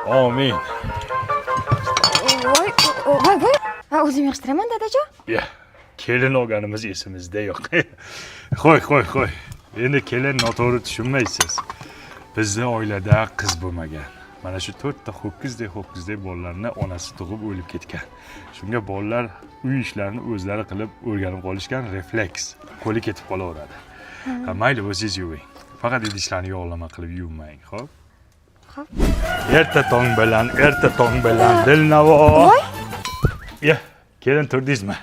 Amin. Voy. O'zim yig'ishtiraman, dadajon. Ya, kelin olganimiz esimizda yo'q. Qo'y. Endi kelin noto'g'ri tushunmaysiz. Bizning oilada qiz bo'lmagan. Mana shu 4 ta ho'kizdek bolalarni onasi tug'ib o'lib ketgan. Shunga bolalar uy ishlarini o'zlari qilib o'rganib qolishgan refleks. Qo'li ketib qolaveradi. Mayli, o'zingiz yuving. Faqat idishlarni yog'lama qilib yuvmang, xo'p? Xo'p. Erta tong bilan Dilnavo. Ya, kelin turdingizmi?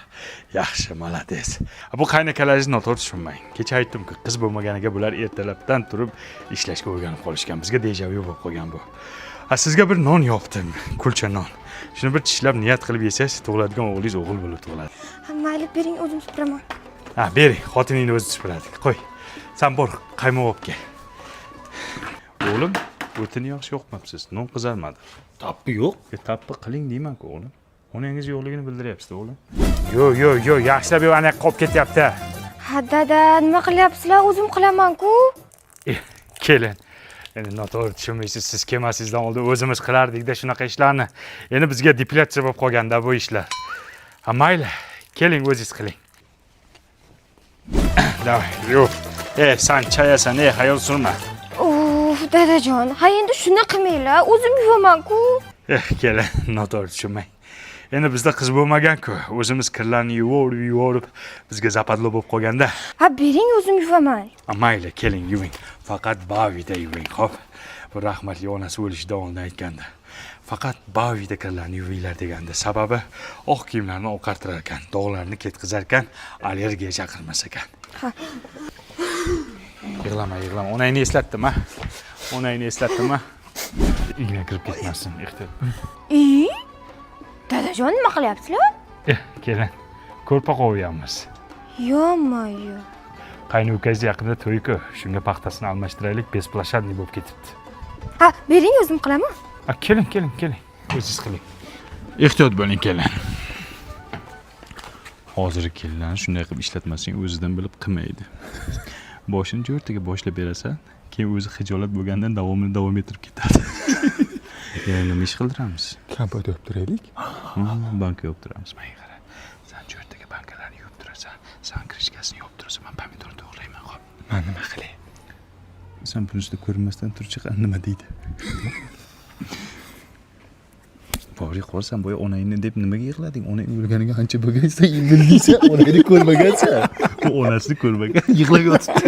Yaxshi, malades. Bu qaynakalaringizni noto'g'ri tushunmang. Kecha aytdim-ku, qiz bo'lmaganiga bular ertalabdan turib ishlashga o'rganib qolishgan. Bizga dejavu bo'lib qolgan bu. Sizga bir non yopdim, kulcha non. Shuni bir tishlab niyat qilib yesangiz, tug'iladigan o'g'lingiz o'g'il bo'lib tug'iladi. Mayli, bering, o'zim supuraman. Bering, xotiningni o'zi supuradi. Qo'y. Sen bor, qaymoq olib kel. O'g'lim, o'tini yaxshi yoqmabsiz. Non qizarmadi. Tappi yo'q. Tappi qiling deyman-ku, o'g'lim. Onangiz yo'qligini bildiryapsiz, o'g'lim. Yo'q, yaxshilab aniq qolib ketyapti. Ha, dada, nima qilyapsizlar? O'zim qilaman-ku. Kelin. Endi noto'g'ri tushunmaysiz, siz kelmasingizdan oldin o'zimiz qilardik-da shunaqa ishlarni. Endi bizga depilatsiya bo'lib qolganda bu ishlar. Mayli, keling o'zingiz qiling. Davay, yo'q. Sen chayasan, hayol surma. Dadajon, ha endi shuni qilmanglar, o'zim yuvaman-ku. Kelin, noto'g'ri tushunmang. Endi bizda qiz bo'lmagan-ku, o'zimiz kirlarni yuvorib, bizga zapadlo bo'lib qolganda. Ha, bering, o'zim yuvaman. Mayli, keling, yuving. Faqat bavida yuving, xo'p? Bu rahmatli onasi o'lishidan oldin aytganda. Faqat bavida kirlarni yuvinglar deganda. Sababi oq kiyimlarni oqartirar ekan, dog'larni ketkizar ekan, allergiya chaqirmas ekan. Ha. Yig'lama. Onangni eslatdim, ha? Igna kirib ketmasin, ehtiyot. Dadajon, nima qilyapsizlar? Kelin, ko'rpa qo'yamiz. Yo'q. Qaynukangiz yaqinda to'y-ku, shunga paxtasini almashtiraylik, besplashadniy bo'lib ketibdi. Ha, bering, o'zim qilaman. Keling. O'zingiz qiling. Ehtiyot bo'ling, kelin. Hozir kelinlarni shunday qilib ishlatmasang, o'zidan bilib qilmaydi. Boshini jo'rtaga boshlab berasan, keyin o'zi xijolat bo'lgandan davom ettirib ketadi. Yana nima ish qildiramiz? Kompot yopib turaylik. Banka yopib turamiz. Menga qara. Sen jo'rtaga bankalarni yopib turasan, sen krishkasini yopib turasan, men pomidor to'g'rayman, xo'p. Men nima qilay? Sen bunisi ko'rinmasdan turchi nima deydi? Bori qolsan, boya onangni deb nimaga yig'lading? Onang o'lganiga ancha bo'lgansan, indildiysan, onangni ko'rmagansan. U onasini ko'rmagan, yig'lab yotibdi.